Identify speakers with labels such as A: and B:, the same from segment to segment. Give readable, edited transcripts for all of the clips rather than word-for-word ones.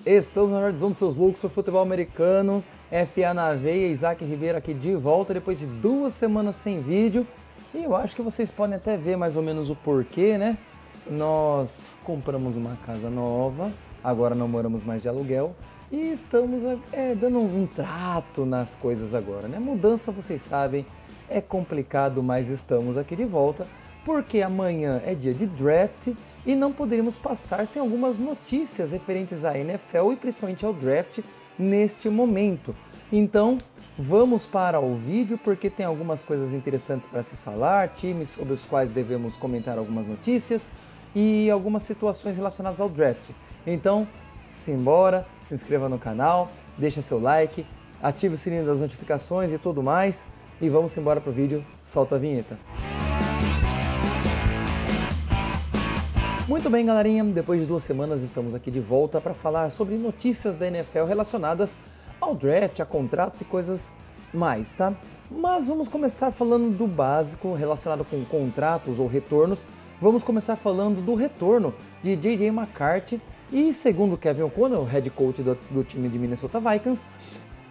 A: Estamos na Red Zone dos seus loucos sobre futebol americano, FA na veia, Isaac Ribeiro aqui de volta depois de 2 semanas sem vídeo. E eu acho que vocês podem até ver mais ou menos o porquê, né? Nós compramos uma casa nova, agora não moramos mais de aluguel e estamos dando um trato nas coisas agora, né? Mudança, vocês sabem, é complicado, mas estamos aqui de volta porque amanhã é dia de draft e não poderíamos passar sem algumas notícias referentes à NFL e principalmente ao draft neste momento. Então, vamos para o vídeo porque tem algumas coisas interessantes para se falar, times sobre os quais devemos comentar algumas notícias e algumas situações relacionadas ao draft. Então, simbora, se inscreva no canal, deixa seu like, ative o sininho das notificações e tudo mais e vamos embora para o vídeo, solta a vinheta. Muito bem, galerinha, depois de 2 semanas estamos aqui de volta para falar sobre notícias da NFL relacionadas ao draft, a contratos e coisas mais, tá? Mas vamos começar falando do básico relacionado com contratos ou retornos. Vamos começar falando do retorno de J.J. McCarthy e, segundo Kevin O'Connell, o head coach do time de Minnesota Vikings,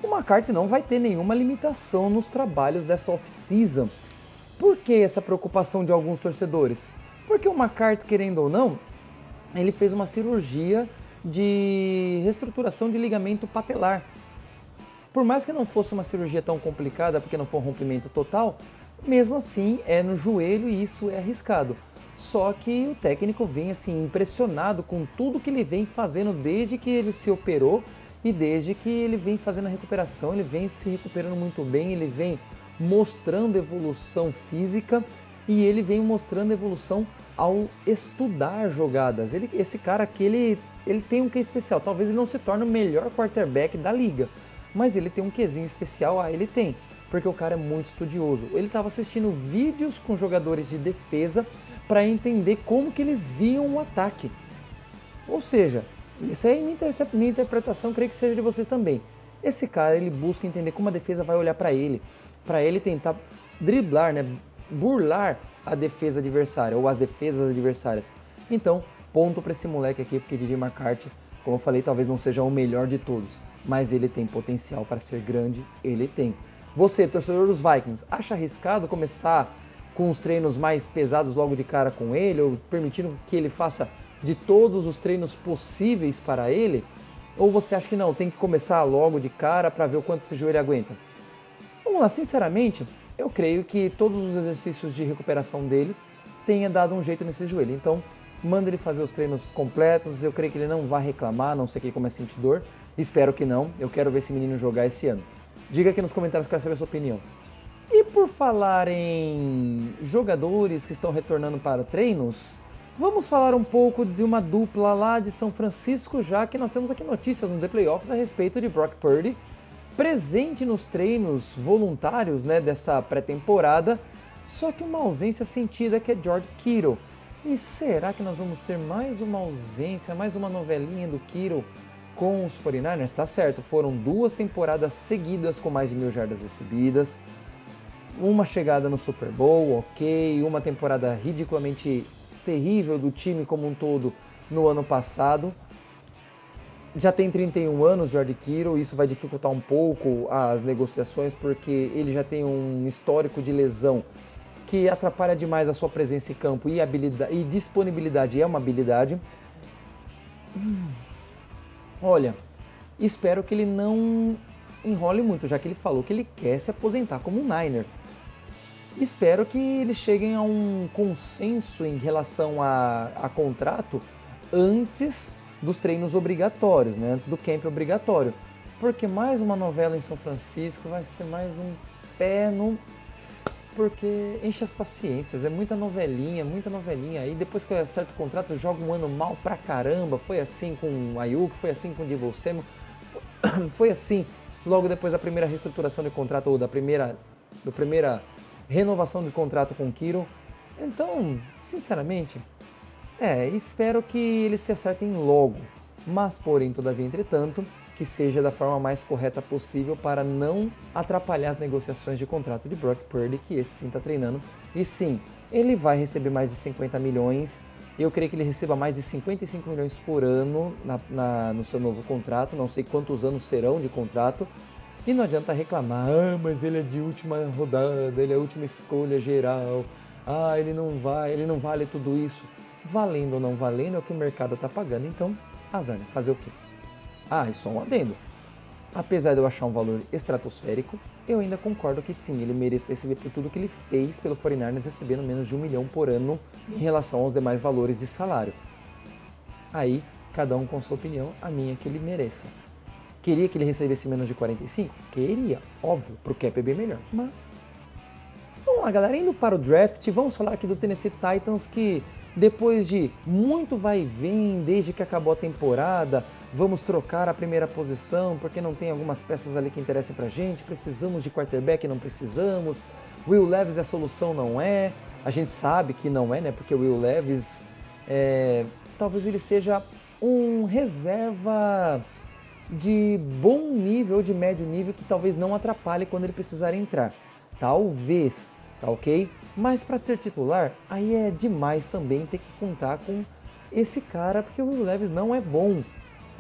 A: o McCarthy não vai ter nenhuma limitação nos trabalhos dessa off-season. Por que essa preocupação de alguns torcedores? Porque o McCarthy, querendo ou não, ele fez uma cirurgia de reestruturação de ligamento patelar. Por mais que não fosse uma cirurgia tão complicada, porque não foi um rompimento total, mesmo assim é no joelho e isso é arriscado. Só que o técnico vem assim impressionado com tudo que ele vem fazendo desde que ele se operou e desde que ele vem fazendo a recuperação, ele vem se recuperando muito bem, ele vem mostrando evolução física e ele vem mostrando evolução ao estudar jogadas. Esse cara aqui, ele tem um quê especial. Talvez ele não se torne o melhor quarterback da liga, mas ele tem um quezinho especial, ele tem, porque o cara é muito estudioso. Ele estava assistindo vídeos com jogadores de defesa para entender como que eles viam o ataque. Ou seja, isso é minha interpretação, creio que seja de vocês também. Esse cara, ele busca entender como a defesa vai olhar para ele tentar driblar, né? Burlar a defesa adversária ou as defesas adversárias. Então, ponto para esse moleque aqui, porque J.J. McCarthy, como eu falei, talvez não seja o melhor de todos, mas ele tem potencial para ser grande, ele tem. Você, torcedor dos Vikings, acha arriscado começar com os treinos mais pesados logo de cara com ele, ou permitindo que ele faça de todos os treinos possíveis para ele? Ou você acha que não, tem que começar logo de cara para ver o quanto esse joelho aguenta? Vamos lá, sinceramente, eu creio que todos os exercícios de recuperação dele tenha dado um jeito nesse joelho. Então, manda ele fazer os treinos completos, eu creio que ele não vai reclamar, a não ser que ele comece a sentir dor. Espero que não, eu quero ver esse menino jogar esse ano. Diga aqui nos comentários, quero saber a sua opinião. E por falar em jogadores que estão retornando para treinos, vamos falar um pouco de uma dupla lá de São Francisco, já que nós temos aqui notícias no The Playoffs a respeito de Brock Purdy, presente nos treinos voluntários, né, dessa pré-temporada, só que uma ausência sentida que é George Kittle. E será que nós vamos ter mais uma ausência, mais uma novelinha do Kittle com os 49ers? Tá certo, foram 2 temporadas seguidas com mais de 1.000 jardas recebidas, uma chegada no Super Bowl, ok, uma temporada ridiculamente terrível do time como um todo no ano passado. Já tem 31 anos, George Kittle, isso vai dificultar um pouco as negociações porque ele já tem um histórico de lesão que atrapalha demais a sua presença em campo e habilidade, e disponibilidade é uma habilidade. Olha, espero que ele não enrole muito, já que ele falou que ele quer se aposentar como um Niner. Espero que eles cheguem a um consenso em relação a contrato antes dos treinos obrigatórios, né? Antes do camp obrigatório, porque mais uma novela em São Francisco vai ser mais um pé no... porque enche as paciências, é muita novelinha, aí depois que eu acerto o contrato, joga um ano mal pra caramba, foi assim com o Ayuk, foi assim com o Deebo Samuel, foi assim logo depois da primeira reestruturação de contrato, ou da primeira renovação de contrato com o Kittle. Então, sinceramente, espero que eles se acertem logo, mas porém, todavia, entretanto, que seja da forma mais correta possível para não atrapalhar as negociações de contrato de Brock Purdy, que esse sim está treinando. E sim, ele vai receber mais de 50 milhões Eu creio que ele receba mais de 55 milhões por ano no seu novo contrato. Não sei quantos anos serão de contrato. E não adianta reclamar, mas ele é de última rodada, ele é a última escolha geral. Ele não vale tudo isso. Valendo ou não valendo é o que o mercado está pagando. Então, azar, né? Fazer o quê? E só um adendo. Apesar de eu achar um valor estratosférico, eu ainda concordo que sim, ele merece receber por tudo que ele fez pelo 49ers, recebendo menos de 1 milhão por ano em relação aos demais valores de salário. Aí, cada um com sua opinião, a minha é que ele mereça. Queria que ele recebesse menos de 45? Queria, óbvio, pro cap é bem melhor, mas... Vamos lá, galera, indo para o draft, vamos falar aqui do Tennessee Titans, que depois de muito vai e vem, desde que acabou a temporada, vamos trocar a primeira posição, porque não tem algumas peças ali que interessem pra gente, precisamos de quarterback, não precisamos, Will Levis é a solução, não é, a gente sabe que não é, né, porque o Will Levis, talvez ele seja um reserva de bom nível ou de médio nível que talvez não atrapalhe quando ele precisar entrar, talvez, tá ok? Mas para ser titular, aí é demais também ter que contar com esse cara, porque o Will Levis não é bom.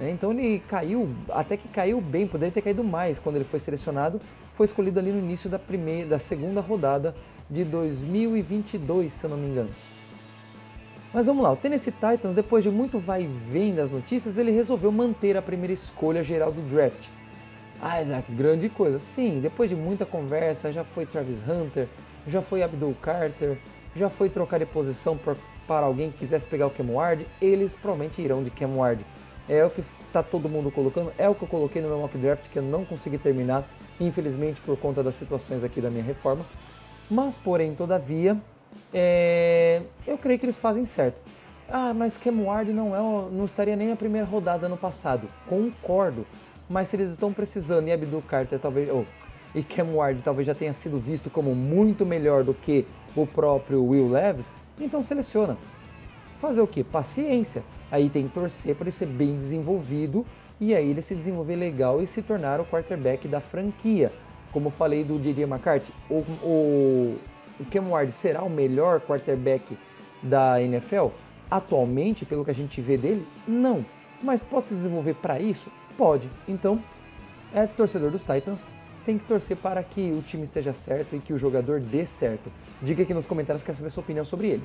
A: Então ele caiu, até que caiu bem, poderia ter caído mais quando ele foi selecionado. Foi escolhido ali no início da segunda rodada de 2022, se eu não me engano. Mas vamos lá, o Tennessee Titans, depois de muito vai e vem das notícias, ele resolveu manter a primeira escolha geral do draft. Isaac, grande coisa. Sim, depois de muita conversa, já foi Travis Hunter, já foi Abdul Carter, já foi trocar de posição para alguém que quisesse pegar o Cam Ward, eles provavelmente irão de Cam Ward. É o que está todo mundo colocando, é o que eu coloquei no meu mock draft, que eu não consegui terminar, infelizmente por conta das situações aqui da minha reforma. Mas, porém, todavia, eu creio que eles fazem certo. Mas Cam Ward não estaria nem na primeira rodada ano passado. Concordo. Mas se eles estão precisando, e Abdul Carter talvez, e Cam Ward talvez já tenha sido visto como muito melhor do que o próprio Will Levis, então seleciona. Fazer o quê? Paciência. Aí tem que torcer para ele ser bem desenvolvido e aí ele se desenvolver legal e se tornar o quarterback da franquia. Como eu falei do J.J. McCarthy, o Cam Ward será o melhor quarterback da NFL? Atualmente, pelo que a gente vê dele, não. Mas pode se desenvolver para isso? Pode. Então, torcedor dos Titans, tem que torcer para que o time esteja certo e que o jogador dê certo. Diga aqui nos comentários, quero saber a sua opinião sobre ele.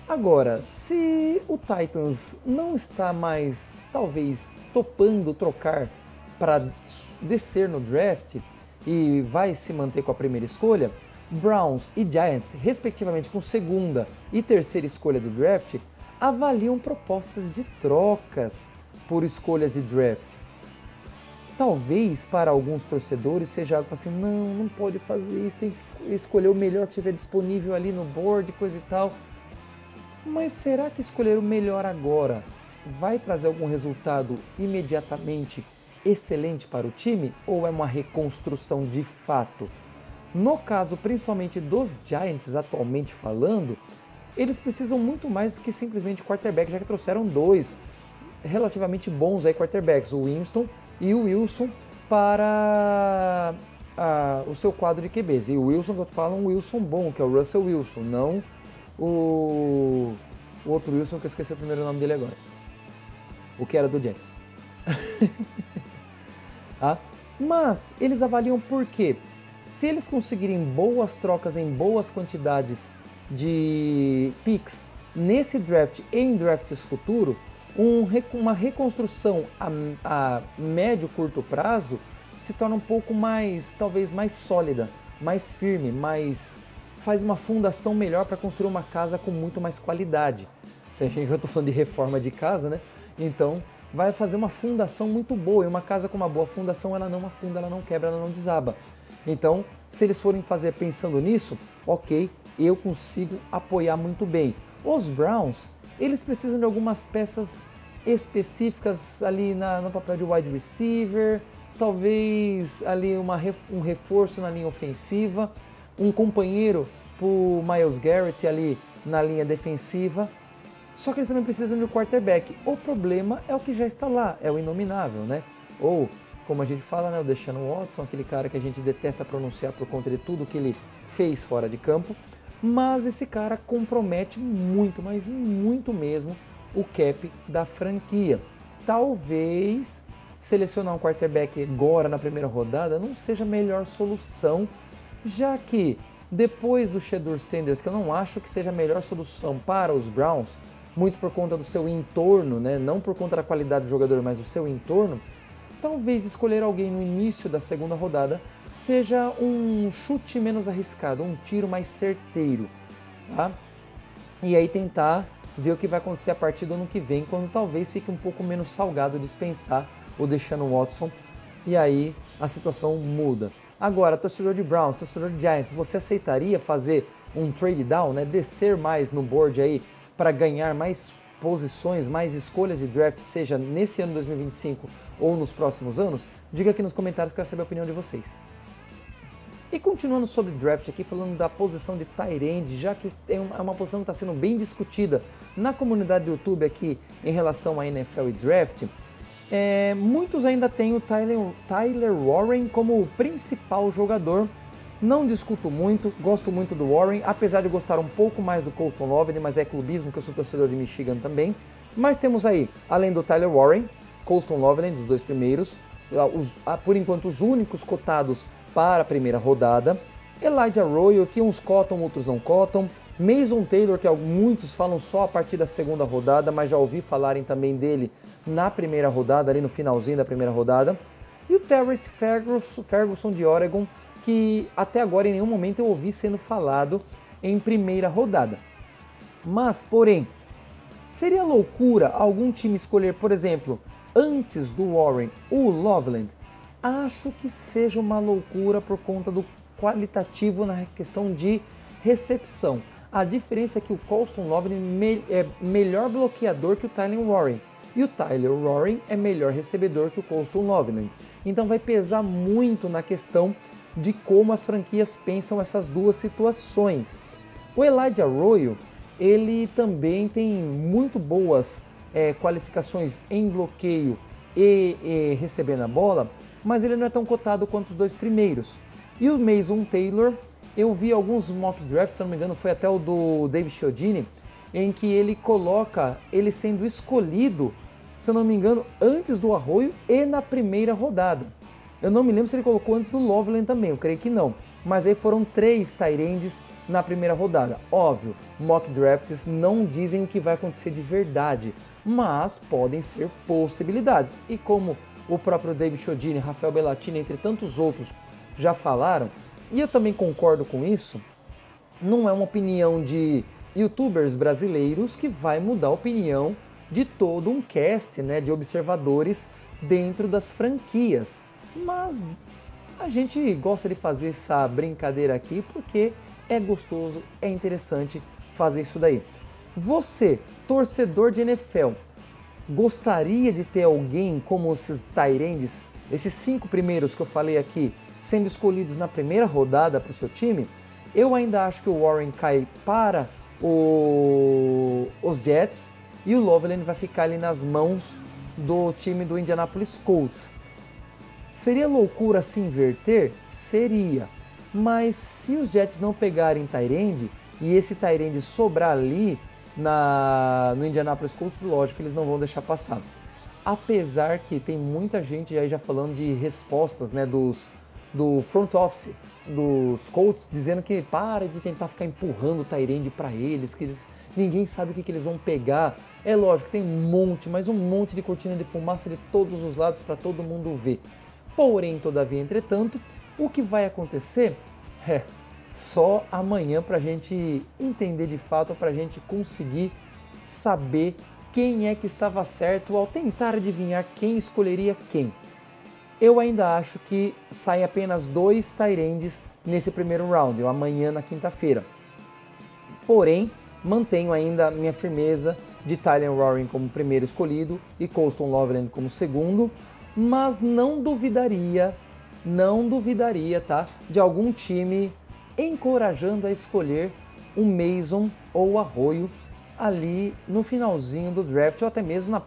A: Agora, se o Titans não está mais, talvez, topando trocar para descer no draft e vai se manter com a primeira escolha, Browns e Giants, respectivamente com segunda e terceira escolha do draft, avaliam propostas de trocas por escolhas de draft. Talvez para alguns torcedores seja algo assim, não pode fazer isso, tem que escolher o melhor que tiver disponível ali no board, coisa e tal. Mas será que escolher o melhor agora vai trazer algum resultado imediatamente excelente para o time? Ou é uma reconstrução de fato? No caso, principalmente dos Giants, atualmente falando, eles precisam muito mais que simplesmente quarterback, já que trouxeram dois relativamente bons aí quarterbacks, o Winston e o Wilson, para o seu quadro de QBs. E o Wilson, que eu falo, um Wilson bom, que é o Russell Wilson, não o outro Wilson, que eu esqueci o primeiro nome dele agora. O que era do Jets. Mas eles avaliam por quê? Se eles conseguirem boas trocas em boas quantidades de picks nesse draft e em drafts futuro, uma reconstrução a médio curto prazo se torna um pouco mais, talvez mais sólida, mais firme, faz uma fundação melhor para construir uma casa com muito mais qualidade. Se a gente, eu estou falando de reforma de casa, né? Então vai fazer uma fundação muito boa, e uma casa com uma boa fundação, ela não afunda, ela não quebra, ela não desaba. Então, se eles forem fazer pensando nisso, ok, eu consigo apoiar muito bem. Os Browns, eles precisam de algumas peças específicas ali no papel de wide receiver, talvez ali um reforço na linha ofensiva, um companheiro para o Myles Garrett ali na linha defensiva. Só que eles também precisam de um quarterback. O problema é o que já está lá, é o inominável, né? Ou, como a gente fala, né, o Deshaun Watson, aquele cara que a gente detesta pronunciar por conta de tudo que ele fez fora de campo. mas esse cara compromete muito, mas muito mesmo, o cap da franquia. Talvez selecionar um quarterback agora na primeira rodada não seja a melhor solução, já que depois do Shedeur Sanders, que eu não acho que seja a melhor solução para os Browns, muito por conta do seu entorno, né? Não por conta da qualidade do jogador, mas do seu entorno, talvez escolher alguém no início da segunda rodada seja um chute menos arriscado, um tiro mais certeiro, tá? E aí tentar ver o que vai acontecer a partir do ano que vem, quando talvez fique um pouco menos salgado dispensar o Deshaun Watson, e aí a situação muda. Agora, torcedor de Browns, torcedor de Giants, você aceitaria fazer um trade down, né? Descer mais no board aí para ganhar mais posições, mais escolhas de draft, seja nesse ano 2025 ou nos próximos anos? Diga aqui nos comentários que eu quero saber a opinião de vocês. E continuando sobre draft aqui, falando da posição de tight end, já que é uma posição que está sendo bem discutida na comunidade do YouTube aqui em relação a NFL e draft, muitos ainda têm o Tyler Warren como o principal jogador. Não discuto muito, gosto muito do Warren, apesar de gostar um pouco mais do Colston Loveland, mas é clubismo, que eu sou torcedor de Michigan também. Mas temos aí, além do Tyler Warren, Colston Loveland, os dois primeiros, por enquanto os únicos cotados para a primeira rodada. Elijah Royal, que uns cotam, outros não cotam. Mason Taylor, que muitos falam só a partir da segunda rodada, mas já ouvi falarem também dele na primeira rodada, ali no finalzinho da primeira rodada. E o Terrence Ferguson de Oregon, que até agora em nenhum momento eu ouvi sendo falado em primeira rodada. Mas, porém, seria loucura algum time escolher, por exemplo, antes do Warren, o Loveland? Acho que seja uma loucura por conta do qualitativo na questão de recepção. A diferença é que o Colston Loveland é melhor bloqueador que o Tyler Warren. E o Tyler Warren é melhor recebedor que o Colston Loveland. Então vai pesar muito na questão de como as franquias pensam essas duas situações. O Elijah Royal, ele também tem muito boas qualificações em bloqueio e recebendo a bola, mas ele não é tão cotado quanto os dois primeiros. E o Mason Taylor, eu vi alguns mock drafts, se não me engano foi até o do David Chiodini, em que ele coloca ele sendo escolhido, se eu não me engano, antes do Arroyo e na primeira rodada. Eu não me lembro se ele colocou antes do Loveland também, eu creio que não. Mas aí foram 3 tight ends na primeira rodada. Óbvio, mock drafts não dizem o que vai acontecer de verdade, mas podem ser possibilidades. E como o próprio David Chiodini, Rafael Bellatini, entre tantos outros, já falaram, e eu também concordo com isso, não é uma opinião de youtubers brasileiros que vai mudar a opinião de todo um cast, né, de observadores dentro das franquias. Mas a gente gosta de fazer essa brincadeira aqui porque é gostoso, é interessante fazer isso daí. Você, torcedor de NFL, gostaria de ter alguém como esses tight ends, esses 5 primeiros que eu falei aqui, sendo escolhidos na primeira rodada para o seu time? Eu ainda acho que o Warren cai para os Jets e o Loveland vai ficar ali nas mãos do time do Indianapolis Colts. Seria loucura se inverter? Seria. Mas se os Jets não pegarem tight end e esse tight end sobrar ali no Indianapolis Colts, lógico que eles não vão deixar passar. Apesar que tem muita gente aí já falando de respostas, né, do front office dos Colts, dizendo que para de tentar ficar empurrando o tight end para eles, que ninguém sabe o que eles vão pegar. É lógico, tem mas um monte de cortina de fumaça de todos os lados para todo mundo ver. Porém, todavia, entretanto, o que vai acontecer é só amanhã para a gente entender de fato, para a gente conseguir saber quem é que estava certo ao tentar adivinhar quem escolheria quem. Eu ainda acho que saem apenas 2 tight ends nesse primeiro round, ou amanhã na quinta-feira. Porém, mantenho ainda minha firmeza de Tyler Warren como primeiro escolhido e Colston Loveland como segundo, mas não duvidaria, tá, de algum time encorajando a escolher um Mason ou Arroyo ali no finalzinho do draft, ou até mesmo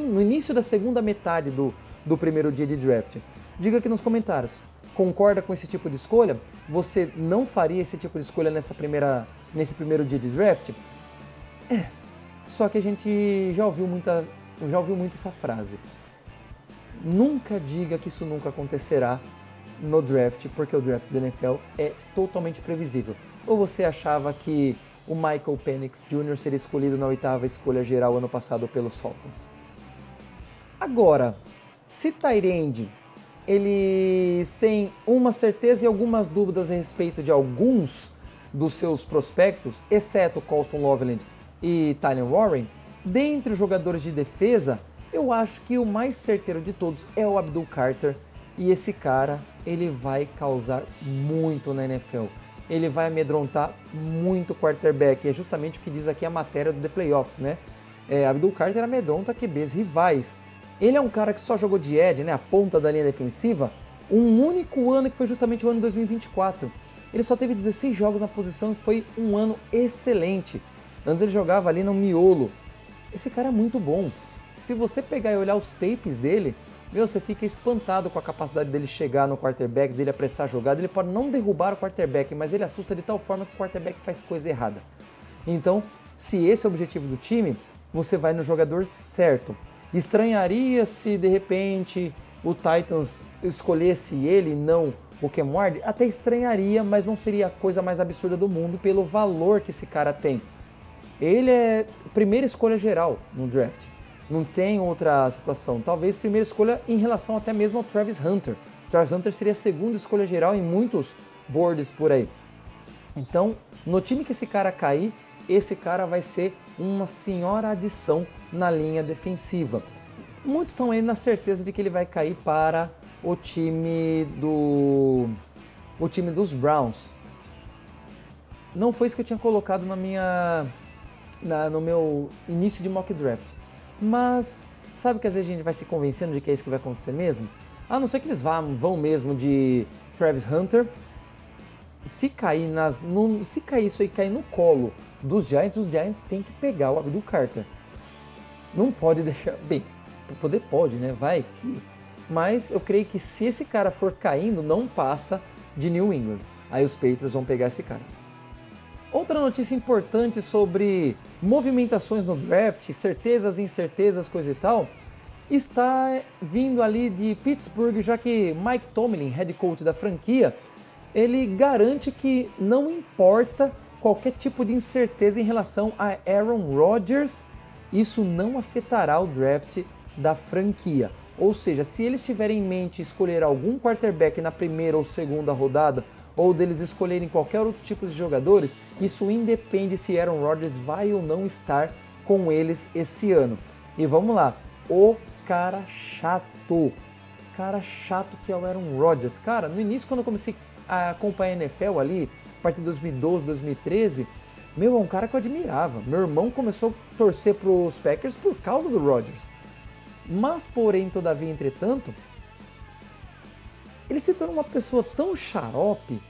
A: no início da segunda metade do primeiro dia de draft. Diga aqui nos comentários, concorda com esse tipo de escolha? Você não faria esse tipo de escolha nesse primeiro dia de draft? Só que a gente já ouviu muito essa frase. Nunca diga que isso nunca acontecerá no draft, porque o draft da NFL é totalmente previsível. Ou você achava que o Michael Penix Jr. seria escolhido na 8ª escolha geral ano passado pelos Falcons? Agora, se tight end, eles têm uma certeza e algumas dúvidas a respeito de alguns dos seus prospectos, exceto Colston Loveland e Tyler Warren, dentre os jogadores de defesa, eu acho que o mais certeiro de todos é o Abdul Carter, e esse cara, ele vai causar muito na NFL. Ele vai amedrontar muito o quarterback, é justamente o que diz aqui a matéria do The Playoffs, né? Abdul Carter amedronta QBs rivais. Ele é um cara que só jogou de edge, né, a ponta da linha defensiva, um único ano que foi justamente o ano de 2024. Ele só teve 16 jogos na posição e foi um ano excelente. Antes ele jogava ali no miolo. Esse cara é muito bom. Se você pegar e olhar os tapes dele, você fica espantado com a capacidade dele chegar no quarterback, dele apressar a jogada. Ele pode não derrubar o quarterback, mas ele assusta de tal forma que o quarterback faz coisa errada. Então, se esse é o objetivo do time, você vai no jogador certo. Estranharia se de repente o Titans escolhesse ele e não o Cam Ward? Até estranharia, mas não seria a coisa mais absurda do mundo pelo valor que esse cara tem. Ele é primeira escolha geral no draft. Não tem outra situação. Talvez primeira escolha em relação até mesmo ao Travis Hunter. Travis Hunter seria a segunda escolha geral em muitos boards por aí. Então, no time que esse cara cair, esse cara vai ser uma senhora adição na linha defensiva. Muitos estão aí na certeza de que ele vai cair para o time dos Browns. Não foi isso que eu tinha colocado no meu início de mock draft. Mas sabe que às vezes a gente vai se convencendo de que é isso que vai acontecer mesmo? A não ser que eles vão mesmo de Travis Hunter. Se cair isso aí cair no colo dos Giants, os Giants têm que pegar o Abdul Carter. Não pode deixar... Bem, pode, né? Vai que... Mas eu creio que se esse cara for caindo, não passa de New England. Aí os Patriots vão pegar esse cara. Outra notícia importante sobre movimentações no draft, certezas, incertezas, coisa e tal, está vindo ali de Pittsburgh, já que Mike Tomlin, head coach da franquia, ele garante que não importa qualquer tipo de incerteza em relação a Aaron Rodgers, isso não afetará o draft da franquia. Ou seja, se eles tiverem em mente escolher algum quarterback na primeira ou segunda rodada, ou deles escolherem qualquer outro tipo de jogadores, isso independe se Aaron Rodgers vai ou não estar com eles esse ano. E vamos lá, o cara chato que é o Aaron Rodgers. Cara, no início quando eu comecei a acompanhar a NFL ali, a partir de 2012, 2013, é um cara que eu admirava. Meu irmão começou a torcer para os Packers por causa do Rodgers. Mas, porém, todavia, entretanto, ele se tornou uma pessoa tão xarope,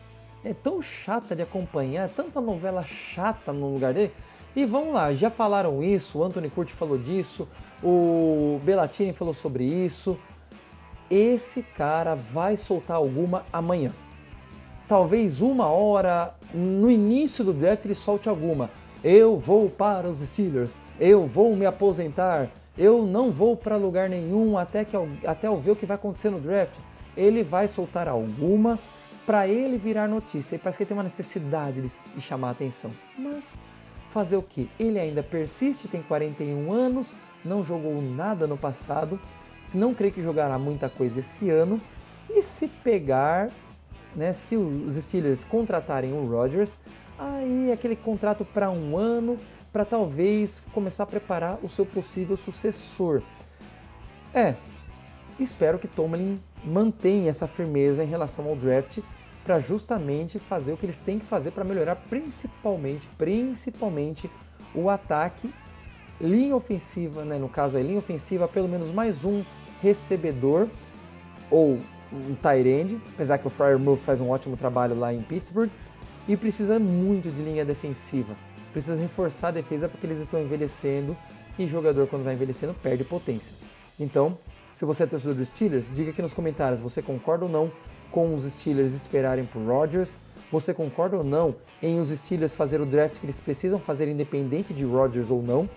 A: tão chata de acompanhar, tanta novela chata no lugar dele. E vamos lá, já falaram isso, o Anthony Curti falou disso, o Bellatini falou sobre isso. Esse cara vai soltar alguma amanhã. Talvez uma hora, no início do draft, ele solte alguma. Eu vou para os Steelers, eu vou me aposentar, eu não vou para lugar nenhum até eu ver o que vai acontecer no draft. Ele vai soltar alguma para ele virar notícia. E parece que ele tem uma necessidade de chamar a atenção. Mas fazer o quê? Ele ainda persiste, tem 41 anos, não jogou nada no passado, não creio que jogará muita coisa esse ano. E se pegar, né, se os Steelers contratarem o Rodgers, aí aquele contrato para um ano, para talvez começar a preparar o seu possível sucessor. Espero que Tomlin mantenha essa firmeza em relação ao draft para justamente fazer o que eles têm que fazer para melhorar principalmente o ataque, linha ofensiva, né? No caso é linha ofensiva, pelo menos mais um recebedor ou um tight end, apesar que o Freiermuth faz um ótimo trabalho lá em Pittsburgh, e precisa muito de linha defensiva, precisa reforçar a defesa porque eles estão envelhecendo e jogador quando vai envelhecendo perde potência. Então, se você é torcedor dos Steelers, diga aqui nos comentários, você concorda ou não com os Steelers esperarem por Rodgers? Você concorda ou não em os Steelers fazer o draft que eles precisam fazer independente de Rodgers ou não?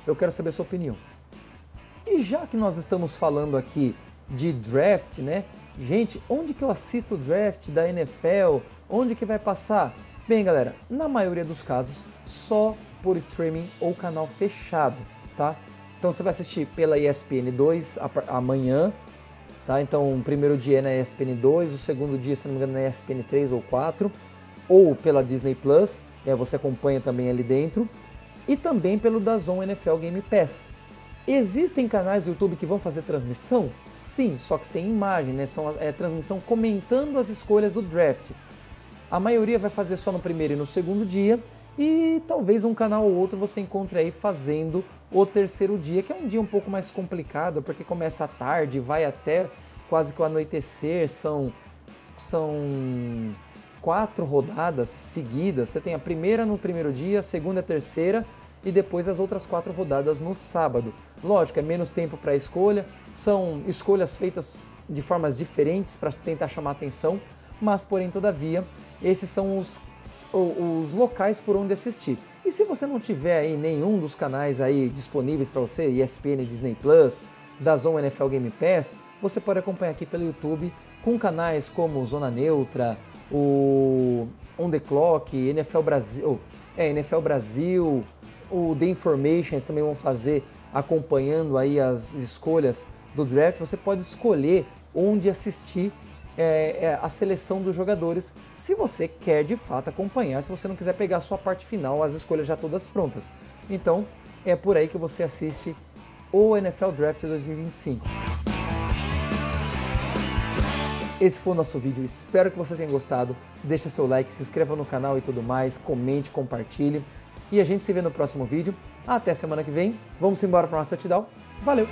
A: Eu quero saber a sua opinião. E já que nós estamos falando aqui de draft, né? Gente, onde que eu assisto o draft da NFL? Onde que vai passar? Bem, galera, na maioria dos casos, só por streaming ou canal fechado, tá? Então você vai assistir pela ESPN 2 amanhã, tá? Então o primeiro dia é na ESPN 2, o segundo dia, se não me engano, na ESPN 3 ou 4, ou pela Disney Plus, você acompanha também ali dentro, e também pelo DAZN NFL Game Pass. Existem canais do YouTube que vão fazer transmissão? Sim, só que sem imagem, né? É transmissão comentando as escolhas do draft. A maioria vai fazer só no primeiro e no segundo dia, e talvez um canal ou outro você encontre aí fazendo o terceiro dia, que é um dia um pouco mais complicado, porque começa à tarde, vai até quase que o anoitecer, são 4 rodadas seguidas. Você tem a primeira no primeiro dia, a segunda e a terceira, e depois as outras 4 rodadas no sábado. Lógico, é menos tempo para a escolha, são escolhas feitas de formas diferentes para tentar chamar atenção, mas porém, todavia, esses são os locais por onde assistir. E se você não tiver aí nenhum dos canais aí disponíveis para você, ESPN, Disney Plus, DAZN NFL Game Pass, você pode acompanhar aqui pelo YouTube com canais como Zona Neutra, o On The Clock, NFL Brasil, o The Information, eles também vão fazer acompanhando aí as escolhas do draft. Você pode escolher onde assistir a seleção dos jogadores, se você quer de fato acompanhar, se você não quiser pegar a sua parte final, as escolhas já todas prontas. Então, é por aí que você assiste o NFL Draft 2025. Esse foi o nosso vídeo, espero que você tenha gostado. Deixa seu like, se inscreva no canal e tudo mais, comente, compartilhe. E a gente se vê no próximo vídeo. Até semana que vem. Vamos embora para o nosso touchdown. Valeu!